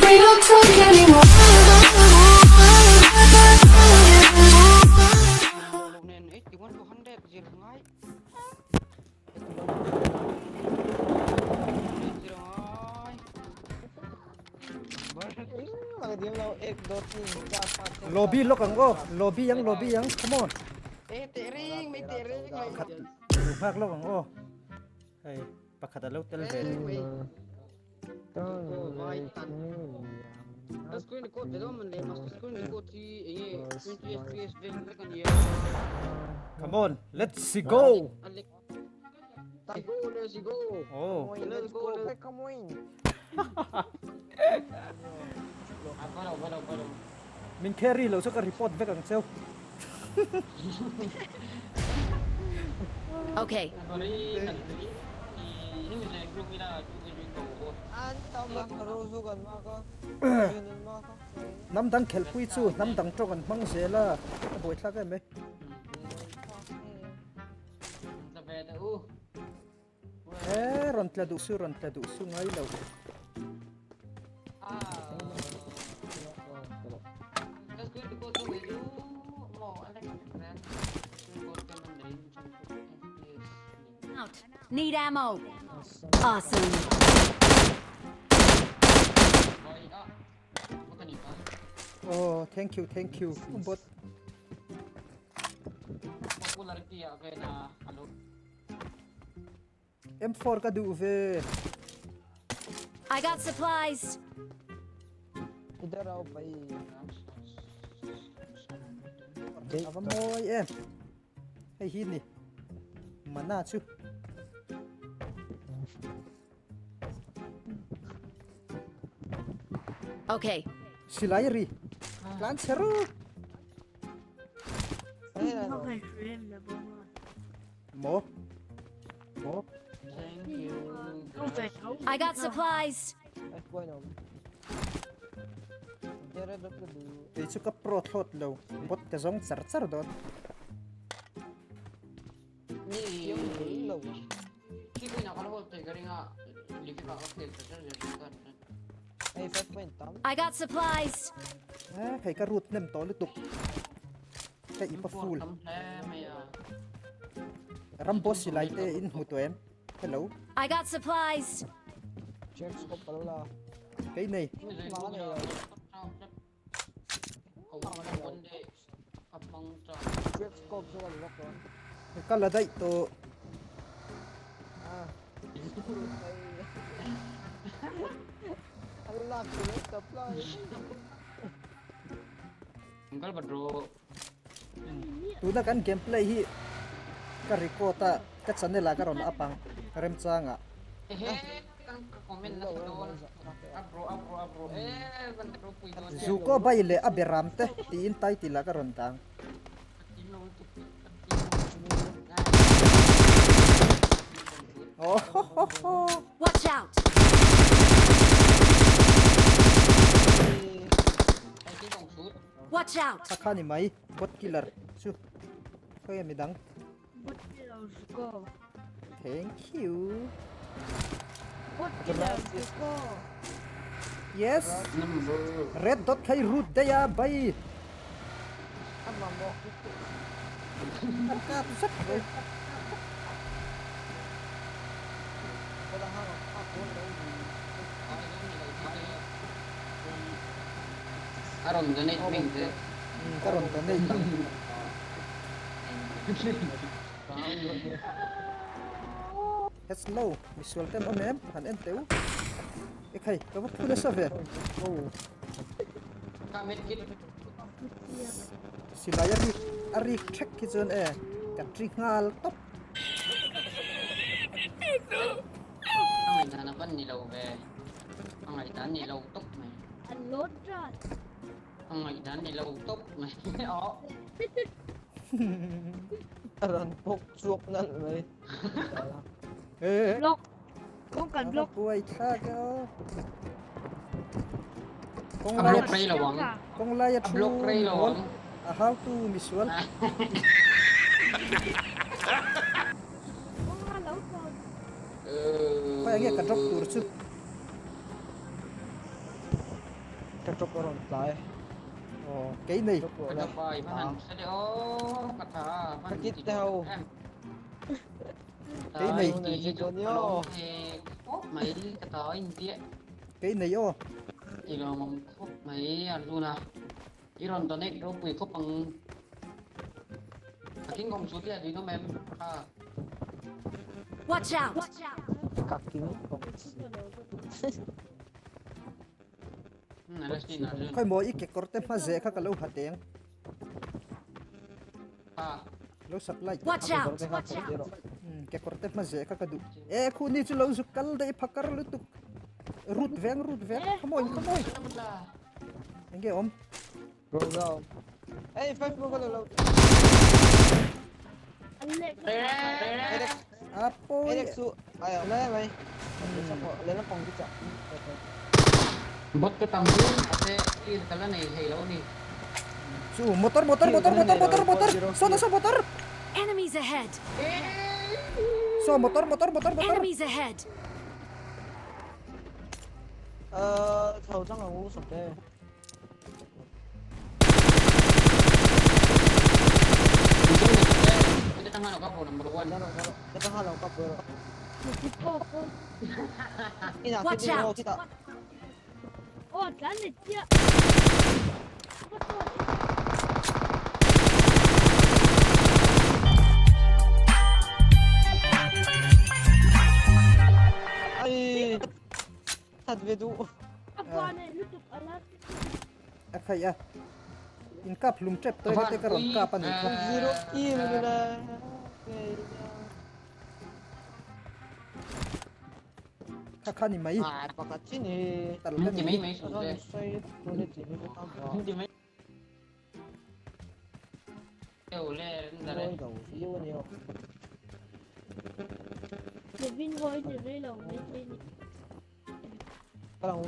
we don't talk anymore. Nên 81 to 100 gì không ai. Lobby look ang go. Lobby yang. Come on. Tering, may tering. Lumak look ang go. Hey, pakatalaw telve. Das screen record det om det måste screen record till 20 fps den kan ge. Come on, let's go. Let's go. Oh. Let's go. Come on. Mình carry lâu cho cái report với càng sale. Okay. Năm đằng khel pui chu, năm đằng trâu gần măng dễ là bồi thắc em ấy. Ron tla du su ngay lâu. Out. Need ammo. Awesome. Oh, thank you. But M4 ka du về. I got supplies. Idhar आओ भाई. Ava moi em. Hey hini. Mana chu. Okay. Silayri. Plan seru. Mo. I got supplies. Bueno. Idhar dot du. Thì chú cấp pro thốt lâu. Bot cái giống sar đốt. I got supplies. Phải cái root nem to lục. Cái ipa full. Rambo silay te in huto em. Hello. I got supplies. Check scope pala la. Cái này. Mga na. Check scope sa lock ko. Cái là đây to. Allah ko supply. Enggak bro. Tu na kan gameplay hi. Ka recota ka channel la karon apang rem changa. Kan komen na doon. Bro. Bro pui doon. Zuko baile a Beram te tin tai tila karon tang. Oh. Watch out. Watch out. Sakha ni mai bot killer chu. Kaya mi dang. Bot killer Zuko. Thank you. Bot killer Zuko. Yes. Red dot khay root daya bay. Ama mo. Ka sak. Wala ha. Ako na. Aron donate mình thế. Karon ta nei tang. Hello, Miss welcome on em. Han enteu. Ekhay, ka wat pula sa ver. Oh. Kamit kit. Silaya ri ari check kitchen e. Ka tri ngal top. Ang hanapan ni lâu về. Ang hanapan ni lâu tốc mày. Anh lốt rồi. Ang hanapan ni lâu tốc mày. Ó. Aran pok suok nan mai. Block. Không cần block. Quay tha ka. Kong Block laya ray là bóng. kong laya Block ray là bóng. How to visual. Không ai lốt rồi. Kaya nga ka drop tour chu. chụp vào lại cái này chụp vào cái đây đọc bài phát hành sẽ đeo cắt thả phát hành Cái thì tao. em Cái này thì chỉ có nhớ. thì mấy cái tao anh tiện cái này ô thì là mong khóc mấy à luôn à chỉ còn tao này đâu quỳ khóc bằng cái ngông số tiền thì nó mềm à Watch out! Cắt kính này là xin là gì khơi mỗi cái corte mà dễ khác cái lâu hạt tiếng à lâu supply Watch out! cái corte mà dễ khác cái đủ khu này chú lâu giúp cal đây phakar lu tu root veng come on anh nghe om Go go. Hey, Facebook có lâu. Anh lệ apo Hey, su. Ai lên mày. Lên nó phòng cái chợ. bot cái tầm xuống sẽ đi cái này hay lâu đi su motor so motor Enemies ahead! so motor Enemies ahead! Thầu chắc là ngu sụp đây. kita tengah nak kapur number one Kita halau kapur. Zuko. Ini nak Watch kita out. kita. Oh, dan dia. Ai. Thật về đủ. Apa ni lutuk alat? akai ya in kap lum trap toy hate karon kapan ni Zero kill gila. kakani mai Ah, pakat sini. talaga hindi ni may sulit Saya tulis ini betapa. hindi may ulit Rồi đầu yêu nhiều. Devin voi ni relo ni ni. Kalau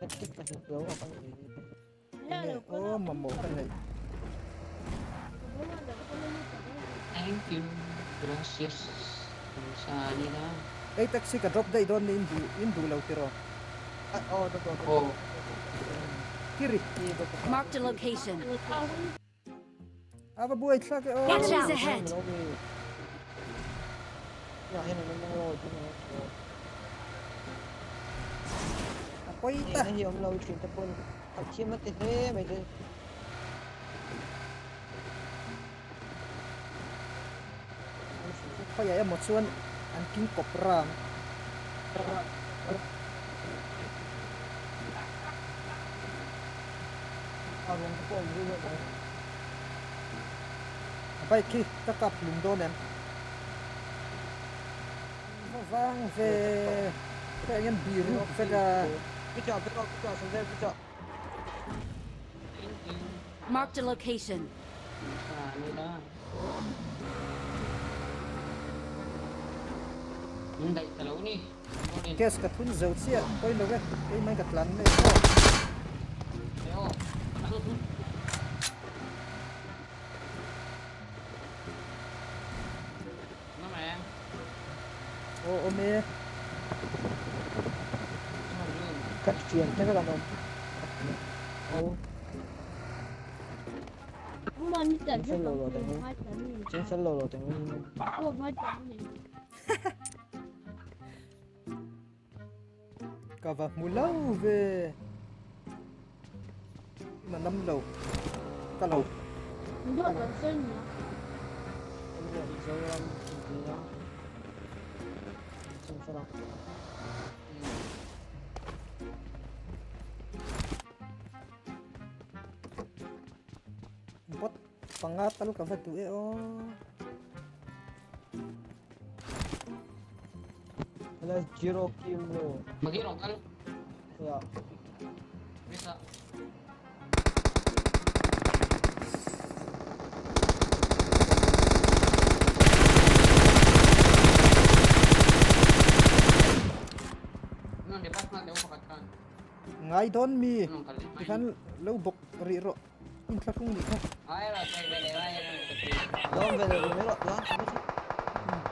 ketik kasih tahu apa ini. Ya, oh mamo kan này thank you gracias sa nila ay taxi ka drop day don indu law tiro Oh, betul. oh kiri Marked a location. aba buhay sa oh Watch out! Ahead! Ya, ini memang apoy Ini ta hiểu lâu chuyện tập quân học chiếm mất thế mày đây kaya ya mo suan an king kopram Abang ko dulu kan bay ki ta kap lum don em vang về cái anh biru về ga Kicau sampai kicau thank you Marked a location. sa nila yung dahil talaw ni kes ka thun zau sia koi lo ve ei mai ka tlang ne Ayo. Nó mẹ. o me cắt chuyện thế cái là không oh Mà ni tak Saya lolo tengok. macam ni. chính sân lồ tengok ini Oh, macam ni. ka va mulau ve mà năm lầu ka lầu Dua pasal ni. ini là hijau yang intinya chính sân bot pangatal ka va tu e o ada zero kilo Bagi orang kan ya bisa. Ngon depas nak dia pakatkan. ngai don mi Ngon kali. ikan lo bok ri ro in tla khung ni ka Ay lah saya beli lah yang kecil. Dom về rồi mới lọt ra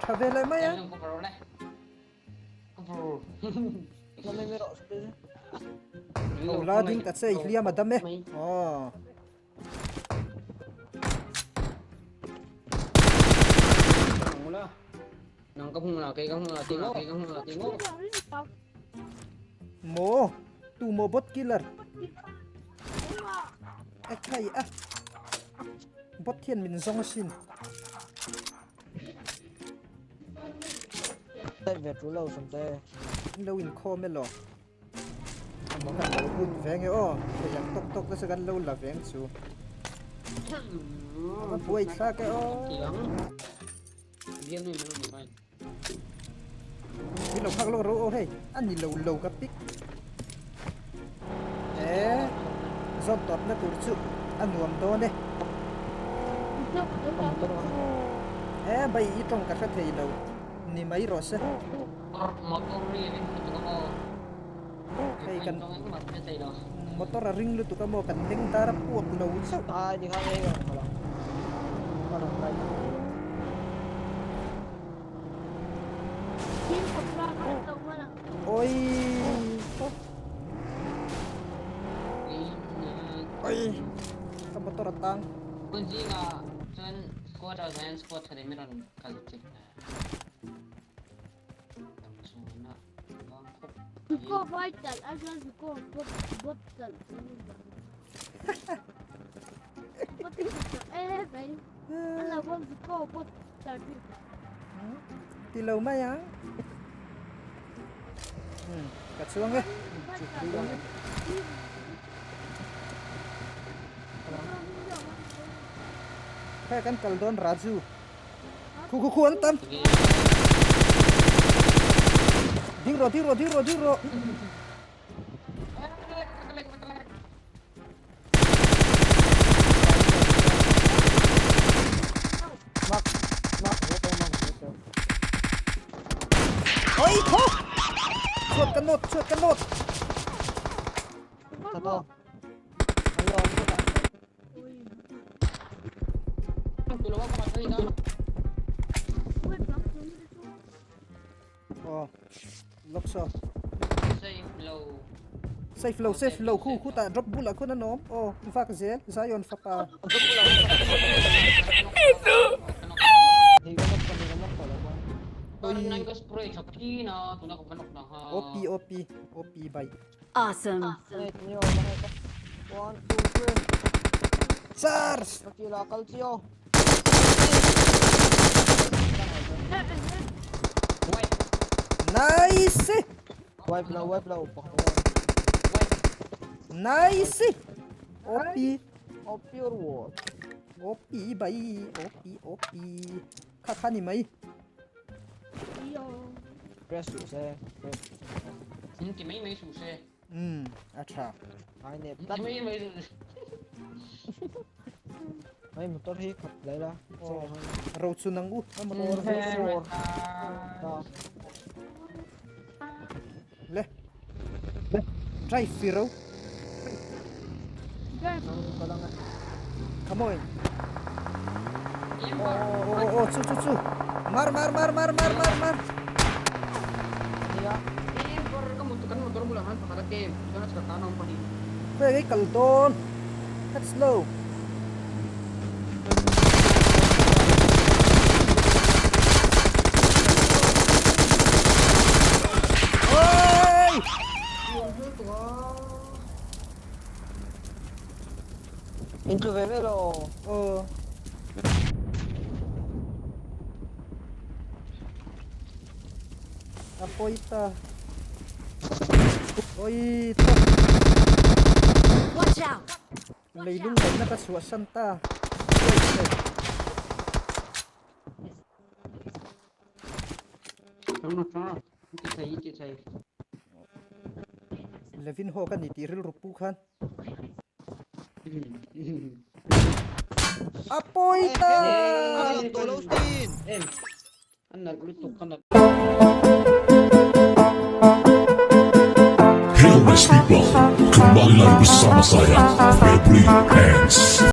tha ve lai mai ya Yang ko perlu deh. Ko perlu. nó mới lọt xuống đây Wala din kasi ihliya madami. Oh. Mula. Nang ka muna, kay ka muna, tingo. Mo. Tumo bot killer. Kay bot hian min zong sin. Tay vet ru lâu sum te. Lâu in kho me lo. Mo kan lo hut veng e o. Ke yang tok tok sa gan lo la veng chu. Ma buai tha ke o. Diyan mo mo mai. Ni lo phak lo ro o hey. An ni lo ka pik. Zot tot na tur chu. An nuam do ne. Bai I tong ka kha thei lo. Ni mai ro se. Motor ni itu kamu. Hey kan Macam saya dah. motor ring lu tu ka mo kan ning darap puak lo chu. Ai đi khai đây rồi. Con đồng đây. Oi. Oi. Ka motor tang. Kunci ngah. Cuman squad atau saya squad hari ini kan kalau cek. Zuko vital, aja Zuko botol. Baik. Anak gua Zuko botol. Tilaw ma yang. Katsuang eh. Kaya kan kaldon Raju. Kuku antam. Diro. Oi, ho! Suot kan not. Satu. Halo, buka. Tolong apa kata ini? Oh. Lokso. Safe low. Safe low. Ku ta drop bula ko na nom. Oh, fa ka zel. Zion fa pa. Di gamot pala ba? Kalau nang gas spray sakit na, tunak banok na ha. OP bye. Awesome. Net niyo makita. 1 2 3. Sars. Nakila kalsyo. Nice. Wipe lah upak. Nice. Of pure wood. OP bye. OP. Kaka ni mai. Iyo. Press se. Hindi may susi. Acha. Ai ne. Hindi may susi. Ai motor hi khat lai la. Oh. Road su nang u. Motor four. Ta. Le. Drive Firo. Kalang. Come on. Oh, cu. Mar. Niya. Kamu tekan motor bulangan pakai game. Jangan sekat tanam pa din. Pwede kaldon. Cut slow. Oi! Intro velo. Oh. Apoita. Oi, to. Watch out! Laylung na nakaswasan ta. Ano na? Hindi say. Levin ho kan itiril rupukan. Apoita! Tolong Stin. Anak lutuk kan. Hello nice people, kembali lagi bersama saya, Febri Hands.